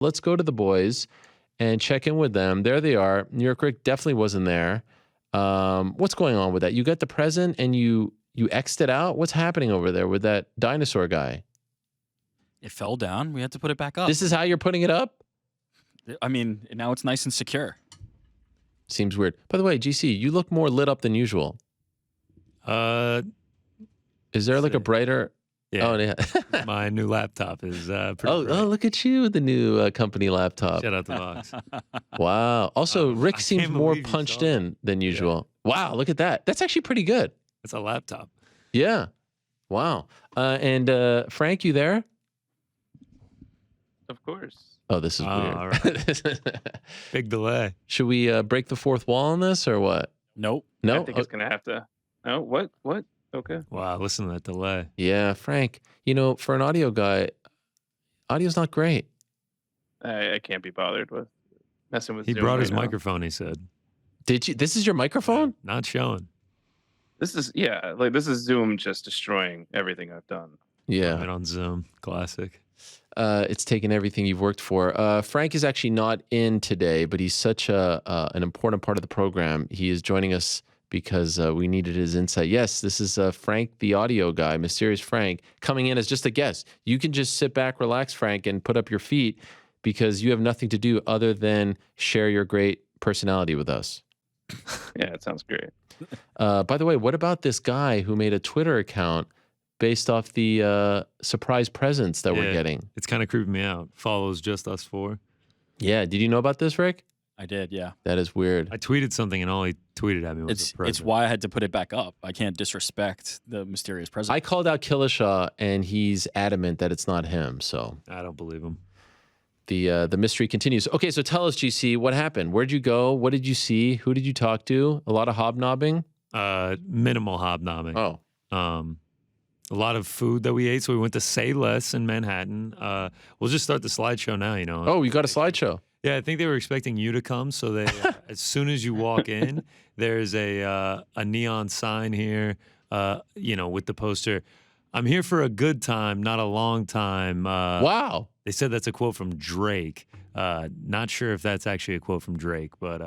let's go to the boys and check in with them. There they are. NewYorkRic definitely wasn't there. What's going on with that? You got the present and you X'd it out? What's happening over there with that dinosaur guy? It fell down. We had to put it back up. This is how you're putting it up? I mean, now it's nice and secure. Seems weird. By the way, GC, you look more lit up than usual. Is there like a brighter... Yeah. Oh, yeah. My new laptop is pretty Oh, look at you with the new company laptop. Shout out the box. Wow. Also, Rick seems more punched in than usual. Yeah. Wow, look at that. That's actually pretty good. It's a laptop. Yeah. Wow. And Frank, you there? Of course. Oh, this is weird. All right. Big delay. Should we break the fourth wall on this or what? Nope. No? I think it's going to have to. Oh, what? Okay. Wow, listen to that delay. Yeah, Frank, for an audio guy, audio's not great. I can't be bothered with messing with He Zoom brought right his now. microphone, he said. Did you? This is your microphone? Not showing. This is Zoom just destroying everything I've done. Yeah. Right on Zoom. Classic. It's taken everything you've worked for. Frank is actually not in today, but he's such an important part of the program. He is joining us because we needed his insight. Yes, this is Frank, the audio guy, Mysterious Frank, coming in as just a guest. You can just sit back, relax, Frank, and put up your feet because you have nothing to do other than share your great personality with us. Yeah, it sounds great. By the way, what about this guy who made a Twitter account based off the surprise presents that we're getting? It's kind of creeping me out. Follows just us four. Yeah. Did you know about this, Rick? I did, yeah. That is weird. I tweeted something and all he tweeted at me was a present. It's why I had to put it back up. I can't disrespect the mysterious present. I called out Killishaw, and he's adamant that it's not him. So I don't believe him. The mystery continues. Okay, so tell us, GC, what happened? Where'd you go? What did you see? Who did you talk to? A lot of hobnobbing? Minimal hobnobbing. Oh. A lot of food that we ate. So we went to Say Less in Manhattan. We'll just start the slideshow now, Oh, you got a slideshow. Yeah, I think they were expecting you to come. So they, as soon as you walk in, there's a neon sign here, with the poster, "I'm here for a good time, not a long time." Wow. They said that's a quote from Drake. Not sure if that's actually a quote from Drake, but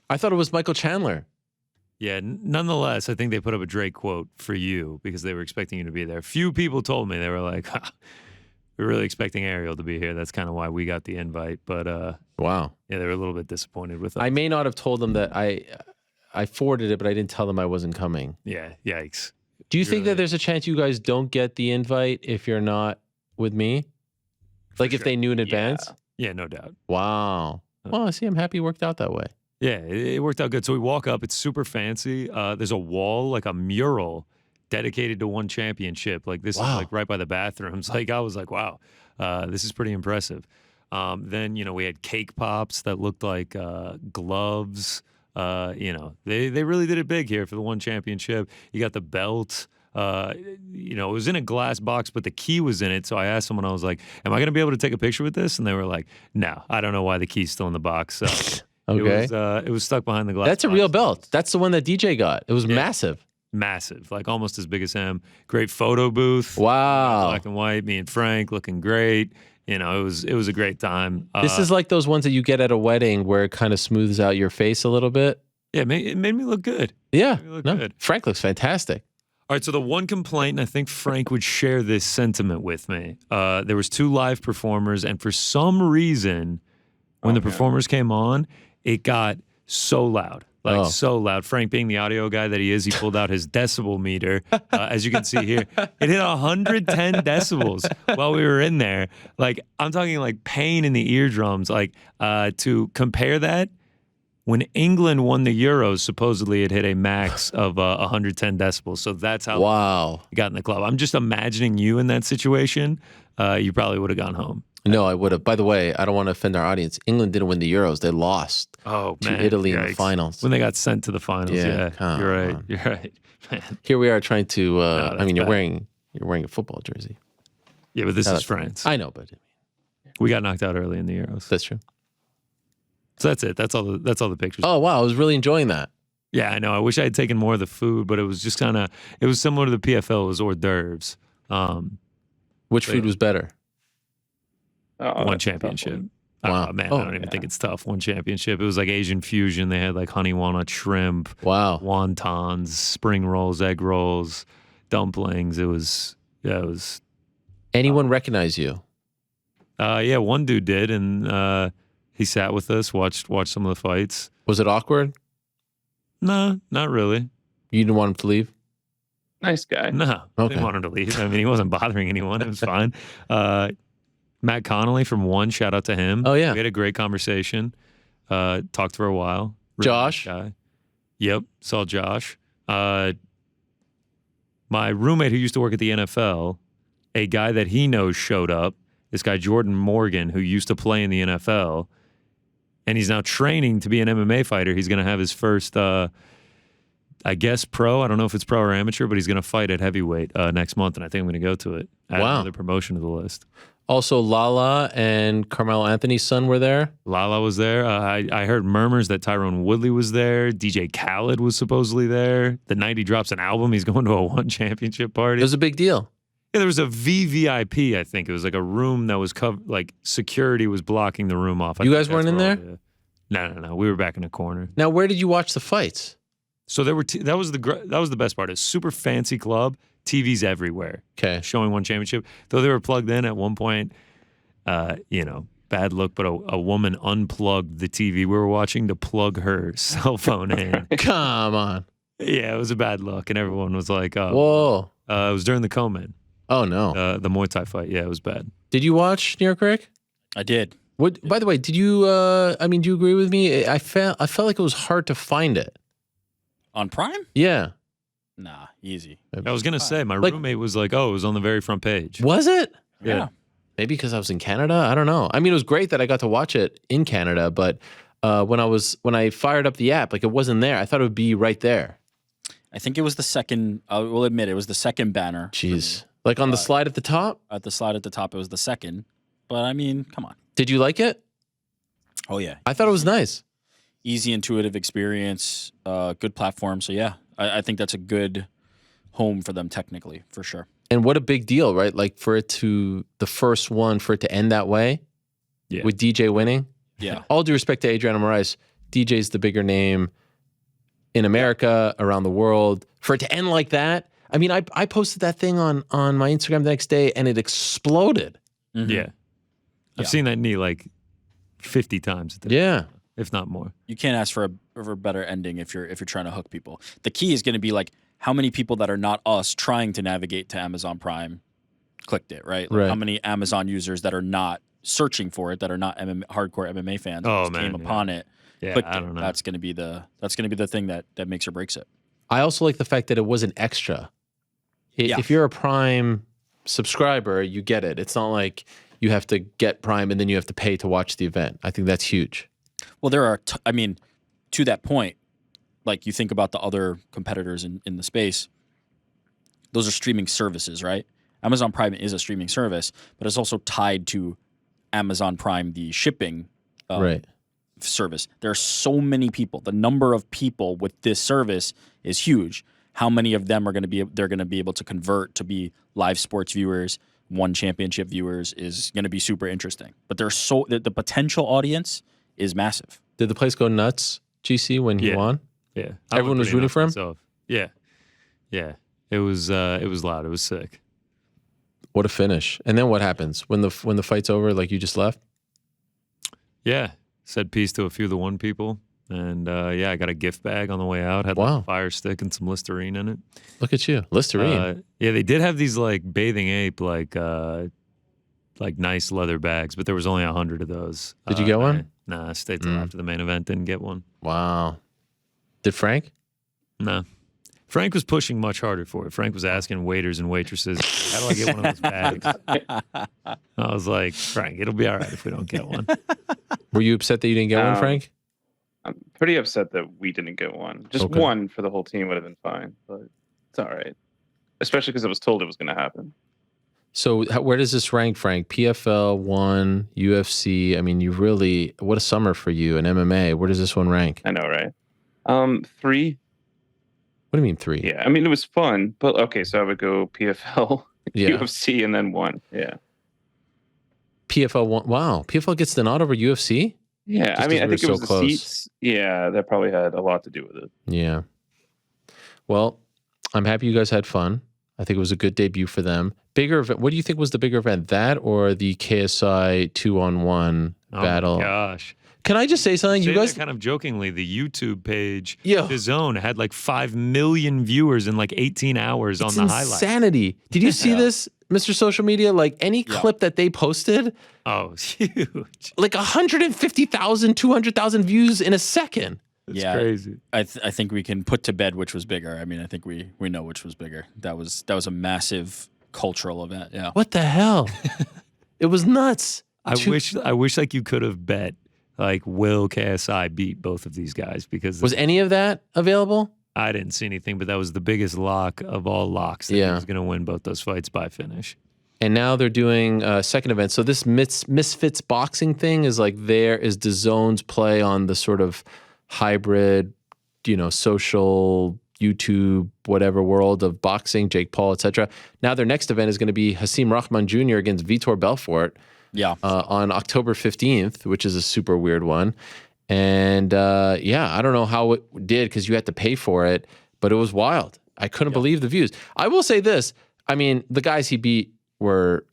I thought it was Michael Chandler. yeah, nonetheless, I think they put up a Drake quote for you because they were expecting you to be there. Few people told me. They were like, we're really expecting Ariel to be here. That's kind of why we got the invite. But wow. Yeah, they were a little bit disappointed with us. I may not have told them that I forwarded it, but I didn't tell them I wasn't coming. Yeah, yikes. Do you think that there's a chance you guys don't get the invite if you're not with me? Like if they knew in advance? Yeah, no doubt. Wow. Well, see, I'm happy it worked out that way. Yeah, it worked out good. So we walk up. It's super fancy. There's a wall, like a mural, dedicated to ONE Championship. Like this is like right by the bathrooms. Like I was like, wow, this is pretty impressive. Then we had cake pops that looked like gloves. They really did it big here for the ONE Championship. You got the belt. It was in a glass box, but the key was in it. So I asked someone, I was like, am I going to be able to take a picture with this? And they were like, no, I don't know why the key's still in the box. So okay. It was stuck behind the glass. That's a real belt. That's the one that DJ got. It was massive. Massive, like almost as big as him. Great photo booth. Wow. Black and white, me and Frank looking great. It was a great time. This is like those ones that you get at a wedding where it kind of smooths out your face a little bit. Yeah, it made me look good. Yeah. Good. Frank looks fantastic. All right, so the one complaint, and I think Frank would share this sentiment with me, there was 2 live performers, and for some reason, when the performers came on, it got so loud. So loud. Frank, being the audio guy that he is, he pulled out his decibel meter. As you can see here, it hit 110 decibels while we were in there. Like, I'm talking like pain in the eardrums. Like, to compare that, when England won the Euros, supposedly it hit a max of 110 decibels. So that's how it got in the club. I'm just imagining you in that situation. You probably would have gone home. No, I would have. By the way, I don't want to offend our audience. England didn't win the Euros. They lost to Italy in the finals. When they got sent to the finals, yeah. You're right. On. You're right. Man. Here we are trying to, you're wearing a football jersey. Yeah, but this is France. I know, but we got knocked out early in the Euros. That's true. So that's it. That's all the pictures. Oh, wow. I was really enjoying that. Yeah, I know. I wish I had taken more of the food, but it was just it was similar to the PFL. It was hors d'oeuvres. Which food was better? ONE Championship. Wow. Man, Oh, I don't even think it's tough. One championship. It was like Asian fusion. They had like honey walnut shrimp, wow. wontons, spring rolls, egg rolls, dumplings. It was Anyone recognize you? yeah, one dude did, and he sat with us, watched some of the fights. Was it awkward? No, not really. You didn't want him to leave? Nice guy. No, Okay. didn't want him to leave. I mean, he wasn't bothering anyone. It was fine. Matt Connolly from ONE, shout out to him. Oh, yeah. We had a great conversation. Talked for a while. Really Josh? nice guy. Yep, saw Josh. My roommate who used to work at the NFL, a guy that he knows showed up. This guy, Jordan Morgan, who used to play in the NFL, and he's now training to be an MMA fighter. He's going to have his first, I guess, pro. I don't know if it's pro or amateur, but he's going to fight at heavyweight next month, and I think I'm going to go to it. Add Wow. another promotion to the list. Also, Lala and Carmelo Anthony's son were there. Lala was there. I heard murmurs that Tyrone Woodley was there. DJ Khaled was supposedly there. The night he drops an album, he's going to a ONE Championship party. It was a big deal. Yeah, there was a VVIP, I think. It was like a room that was covered, like security was blocking the room off. You guys weren't in there? No. We were back in a corner. Now, where did you watch the fights? So there were that was the best part. It's super fancy club, TVs everywhere, Okay. showing ONE Championship. Though they were plugged in at one point, bad look, but a woman unplugged the TV we were watching to plug her cell phone in. Come on. Yeah, it was a bad look, and everyone was like, "Oh, Whoa. it was during the co-main, Oh, no. the Muay Thai fight. Yeah, it was bad." Did you watch New York Rick? I did. What? By the way, did you? Do you agree with me? I felt like it was hard to find it. On Prime? Yeah. Nah, easy. I was gonna say, my Like- roommate was like, "Oh, it was on the very front page." Was it? Yeah. Maybe because I was in Canada. I don't know. I mean, it was great that I got to watch it in Canada, but when I fired up the app, like it wasn't there. I thought it would be right there. I think it was the second. I will admit it was the second banner. for Jeez. me. Like on the slide at the top. At the slide at the top, it was the second. But I mean, come on. Did you like it? Oh yeah. I thought it was nice. Easy, intuitive experience. Good platform. So yeah, I think that's a good home for them technically, for sure. And what a big deal, right? Like for it to end that way, Yeah. with DJ winning. Yeah. All due respect to Adriano Moraes, DJ's the bigger name in America, around the world. For it to end like that, I mean, I posted that thing on my Instagram the next day, and it exploded. Mhm. Yeah, I've Yeah. seen that knee like 50 times at this Yeah. point, if not more. You can't ask for a better ending if you're trying to hook people. The key is going to be like how many people that are not us trying to navigate to Amazon Prime clicked it, right? Like Right. How many Amazon users that are not searching for it, that are not hardcore MMA fans, that Oh, just man, came yeah. upon it, Yeah, clicked I it. don't know. That's going to be the thing that makes or breaks it. I also like the fact that it wasn't extra. Yeah. If you're a Prime subscriber, you get it. It's not like you have to get Prime and then you have to pay to watch the event. I think that's huge. Well, there are, I mean, to that point, like you think about the other competitors in the space, those are streaming services, right? Amazon Prime is a streaming service, but it's also tied to Amazon Prime, the shipping Right. service. There are so many people. The number of people with this service is huge. How many of them are going to be able to convert to be live sports viewers, ONE Championship viewers is going to be super interesting. But there's the potential audience is massive. Did the place go nuts, GC, when he Yeah. won? Yeah, Everyone was pretty rooting nuts for him? myself. Yeah, yeah. It was loud. It was sick. What a finish. And then what happens? When the fight's over, like you just left? Yeah, said peace to a few of the ONE people, and I got a gift bag on the way out. Had like Wow. a fire stick and some Listerine in it. Look at you. Listerine. Yeah, they did have these like Bathing Ape like nice leather bags, but there was only 100 of those. Did you get one? Nah, I stayed till Mm. after the main event. Didn't get one. Wow. Did Frank? Nah. Frank was pushing much harder for it. Frank was asking waiters and waitresses, "How do I get one of those bags?" I was like, "Frank, it'll be all right if we don't get one." Were you upset that you didn't get one, Um, Frank? I'm pretty upset that we didn't get one. Just Okay. one for the whole team would have been fine, but it's all right. Especially because I was told it was going to happen. So where does this rank, Frank? PFL, ONE, UFC. I mean, what a summer for you in MMA. Where does this one rank? I know, right? 3. What do you mean 3? Yeah, I mean it was fun, but okay. So I would go PFL, Yeah. UFC, and then ONE. Yeah. PFL won. Wow, PFL gets the nod over UFC. Yeah, Just I mean, 'cause I we think were it was so the close. seats. Yeah, that probably had a lot to do with it. Yeah. Well, I'm happy you guys had fun. I think it was a good debut for them. Bigger event. What do you think was the bigger event, that or the KSI 2-on-1 battle? Oh my gosh. Can I just say something? Say You guys, that kind of jokingly, the YouTube page, Yo. The Zone, had like 5 million viewers in like 18 hours on it's the highlight. insanity. Did you see this, Mr. Social Media? Like any clip that they posted, Oh, it's huge. like 150,000, 200,000 views in a second. It's crazy. I think we can put to bed which was bigger. I mean, I think we know which was bigger. That was a massive cultural event. Yeah. What the hell? It was nuts. I wish like you could have bet like will KSI beat both of these guys, because Was any of that available? I didn't see anything, but that was the biggest lock of all locks that he was going to win both those fights by finish. And now they're doing a second event. So this Misfits boxing thing is like DAZN's play on the sort of hybrid, social YouTube, whatever world of boxing, Jake Paul, etc. Now their next event is going to be Hasim Rahman Jr. against Vitor Belfort. Yeah. On October 15th, which is a super weird one. And I don't know how it did because you had to pay for it, but it was wild. I couldn't believe the views. I will say this. I mean, the guys he beat were,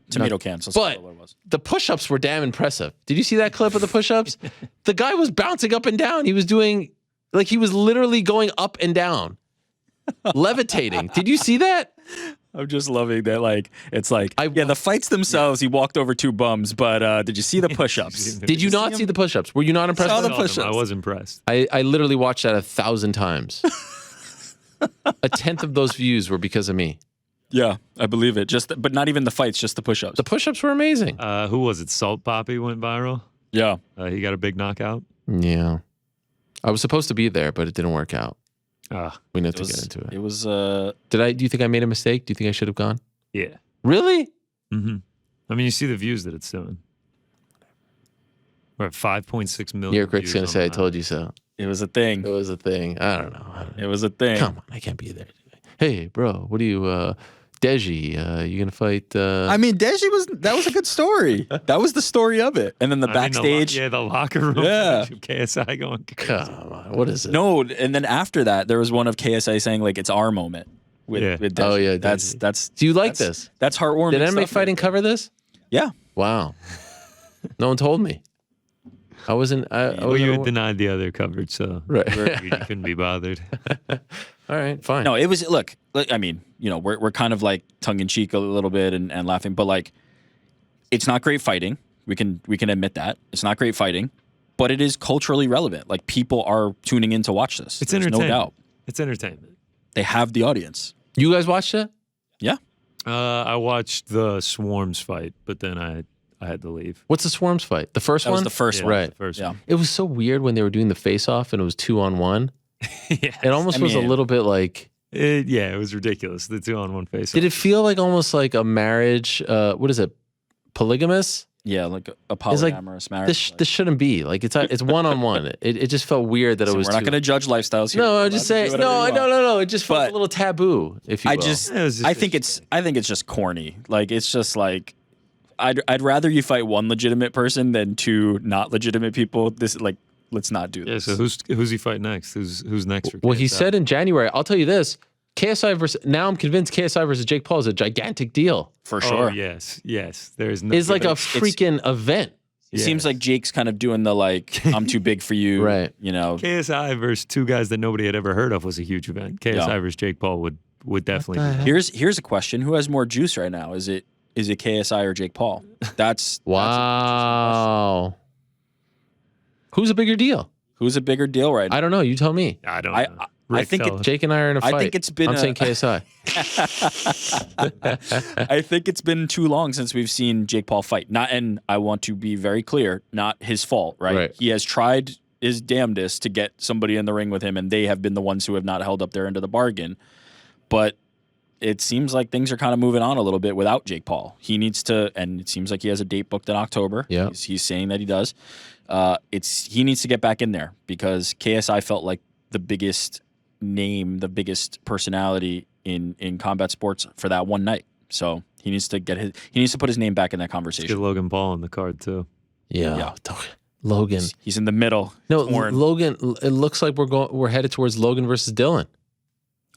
tomato cans. But what it was. the push-ups were damn impressive. Did you see that clip of the push-ups? The guy was bouncing up and down. He was doing, like he was literally going up and down, levitating. Did you see that? I'm just loving that. Like, it's like, the fights themselves, he walked over 2 bums, but did you see the push-ups? Did you not see the push-ups? Were you not impressed? Saw with the them? push-ups. I was impressed. I literally watched that 1,000 times. A tenth of those views were because of me. Yeah, I believe it. But not even the fights, just the push-ups. The push-ups were amazing. Who was it? Salt Poppy went viral. Yeah. He got a big knockout. Yeah. I was supposed to be there, but it didn't work out. We didn't have to get into it. It was. Do you think I made a mistake? Do you think I should have gone? Yeah. Really? Mm-hmm. I mean, you see the views that it's doing. We're at 5.6 million. New York Ric's going to say, I told you so. It was a thing. It was a thing. I don't know. It was a thing. Come on, I can't be there. Hey, bro, what are you, Deji, you going to fight? I mean, that was a good story. That was the story of it. And then the backstage. The locker room. Yeah. KSI going. Come on, what is it? No, and then after that, there was one of KSI saying, like, it's our moment. With Deji. Oh, yeah. That's. Do you like this? That's heartwarming. Did MMA stuff Fighting cover this? Yeah. Wow. No one told me. I wasn't. Well, you had denied the other coverage, so right. you couldn't be bothered. All right, fine. No, it was look. I mean, we're kind of like tongue in cheek a little bit and laughing, but like, it's not great fighting. We can admit that it's not great fighting, but it is culturally relevant. Like, people are tuning in to watch this. It's There's entertainment. no doubt. It's entertainment. They have the audience. You guys watched it? Yeah. I watched the Swarms fight, but then I had to leave. What's the Swarms fight? The first That one? was the first one. Right. The first Yeah. one. It was so weird when they were doing the face-off and it was 2-on-1. Yeah. It almost was a little bit like... It was ridiculous. The 2-on-1 face. Did it feel like almost like a marriage? What is it? Polygamous? Yeah, like a It's like, polyamorous marriage. this shouldn't be. Like, it's one-on-one. It just felt weird that it was We're not two. going to judge lifestyles here. No, We're I'm just allowed to saying. do whatever you want. No. It just felt But a little taboo, if you will. I think it's just corny. Like, it's just like, I'd rather you fight one legitimate person than 2 not legitimate people. This, like, let's not do Yeah. this. So who's he fight next? Who's next for? Well, he KSI? said in January. I'll tell you this: KSI versus. Now I'm convinced KSI versus Jake Paul is a gigantic deal. For Oh, sure. yes. There's no. It's like a but freaking event. It seems like Jake's kind of doing the, like, I'm too big for you. Right. KSI versus 2 guys that nobody had ever heard of was a huge event. KSI versus Jake Paul would definitely. Be Here's a question: who has more juice right now? Is it KSI or Jake Paul? That's Wow. Who's a bigger deal? who's a bigger deal right now? I don't know. You tell me. I don't I- know. I Rick think fella. Jake and I are in a fight. I think it's been I'm a- saying KSI. I think it's been too long since we've seen Jake Paul fight. And I want to be very clear, not his fault, right? Right. He has tried his damnedest to get somebody in the ring with him, and they have been the ones who have not held up their end of the bargain. But it seems like things are kind of moving on a little bit without Jake Paul. He needs to, and it seems like he has a date booked in October. Yeah. He's saying that he does. He needs to get back in there because KSI felt like the biggest name, the biggest personality in combat sports for that one night. So He needs to put his name back in that Get conversation. Logan Paul on the card too. Yeah. Logan. He's in the middle. No, torn. Logan. It looks like we're headed towards Logan versus Dylan.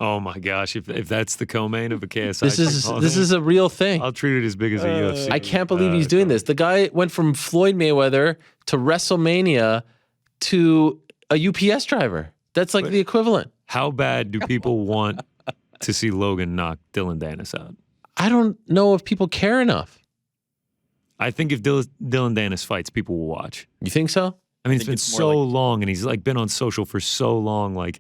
Oh my gosh! If that's the co-main of a KSI, This is a real thing. I'll treat it as big as a UFC. I can't believe he's doing this. The guy went from Floyd Mayweather to WrestleMania to a UPS driver. That's like the equivalent. How bad do people want to see Logan knock Dylan Dennis out? I don't know if people care enough. I think if Dylan Dennis fights, people will watch. You think so? I mean, it's think been it's more so like- long, and he's like been on social for so long, like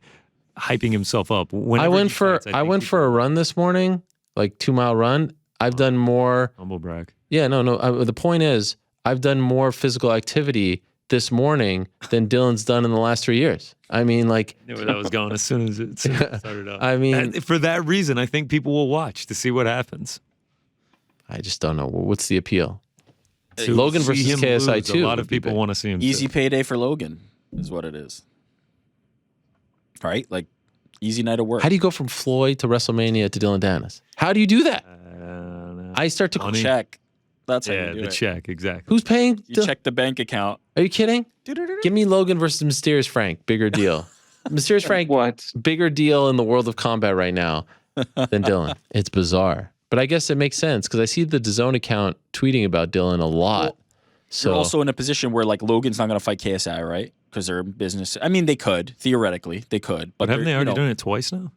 hyping himself up. I Whenever went he for fights, I went for a run this morning, like 2-mile run. I've done more. humble brag. Yeah, no. The point is, I've done more physical activity this morning than Dylan's done in the last 3 years. I mean, like, Knew where that was going as soon as it started up. I mean, And for that reason, I think people will watch to see what happens. I just don't know. What's the appeal? To Logan see versus him KSI lose, too A lot would of be people big. want to see him. Easy too. payday for Logan is what it is. Right? Like, easy night of work. How do you go from Floyd to WrestleMania to Dylan Dennis? How do you do that? No. I start to. Money. check? That's how Yeah, you do the it. check, exactly. Who's paying? You check the bank account. Are you kidding? Give me Logan versus Mysterious Frank. Bigger deal. Mysterious Frank, What? bigger deal in the world of combat right now than Dylan. It's bizarre. But I guess it makes sense because I see the DAZN account tweeting about Dylan a lot. So You're also in a position where like Logan's not going to fight KSI, right? Because they're in business. I mean, they could theoretically, they could, But haven't they're, they already you know, done it twice now?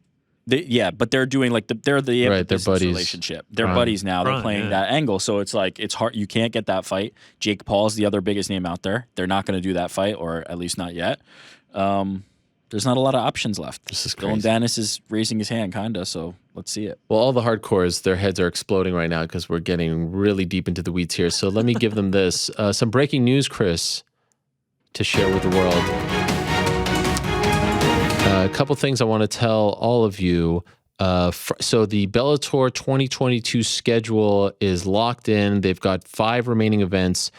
But they're doing like they're Right, they're business buddies. relationship. They're Right. buddies now. They're Right, playing yeah. that angle, so it's like it's hard. You can't get that fight. Jake Paul's the other biggest name out there. They're not going to do that fight, or at least not yet. There's not a lot of options left. This is Dylan crazy. Dennis is raising his hand, kinda. So let's see it. Well, all the hardcores, their heads are exploding right now because we're getting really deep into the weeds here. So let me give them this. Some breaking news, Chris, to share with the world. A couple things I want to tell all of you. So the Bellator 2022 schedule is locked in. They've got 5 remaining events.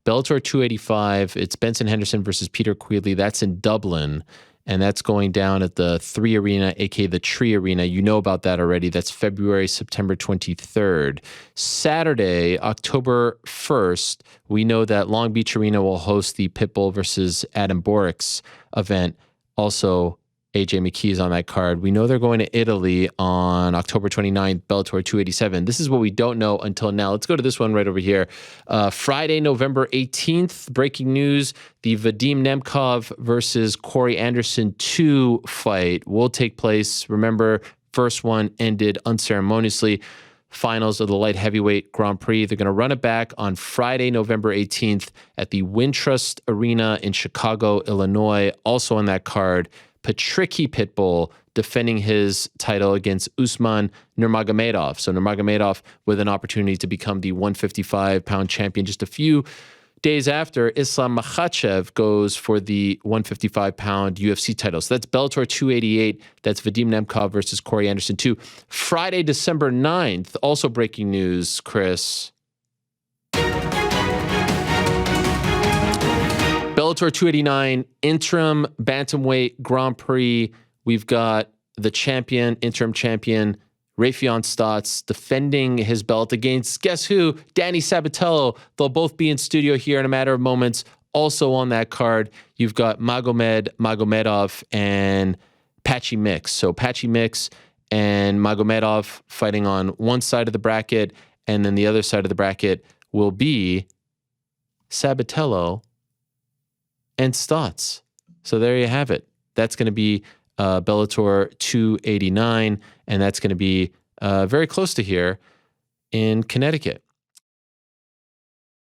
Bellator 285, it's Benson Henderson versus Peter Queeley. That's in Dublin. And that's going down at the 3 Arena, aka the Tree Arena. You know about that already. That's September 23rd. Saturday, October 1st, we know that Long Beach Arena will host the Pitbull versus Adam Borix event. Also, AJ McKee is on that card. We know they're going to Italy on October 29th, Bellator 287. This is what we don't know until now. Let's go to this one right over here. Friday, November 18th, breaking news, the Vadim Nemkov versus Corey Anderson 2 fight will take place. Remember, first one ended unceremoniously. Finals of the light heavyweight Grand Prix. They're going to run it back on Friday, November 18th at the Wintrust Arena in Chicago, Illinois. Also on that card, Patricky Pitbull defending his title against Usman Nurmagomedov. So Nurmagomedov with an opportunity to become the 155-pound champion just a few days after Islam Makhachev goes for the 155-pound UFC title. So that's Bellator 288. That's Vadim Nemkov versus Corey Anderson 2. Friday, December 9th, also breaking news, Chris. Bellator 289 interim bantamweight Grand Prix. We've got the champion, interim champion, Rafion Stotts defending his belt against, guess who? Danny Sabatello. They'll both be in studio here in a matter of moments. Also on that card, you've got Magomedov and Patchy Mix. So Patchy Mix and Magomedov fighting on one side of the bracket, and then the other side of the bracket will be Sabatello and Stotts. So there you have it. That's going to be Bellator 289, and that's going to be very close to here in Connecticut.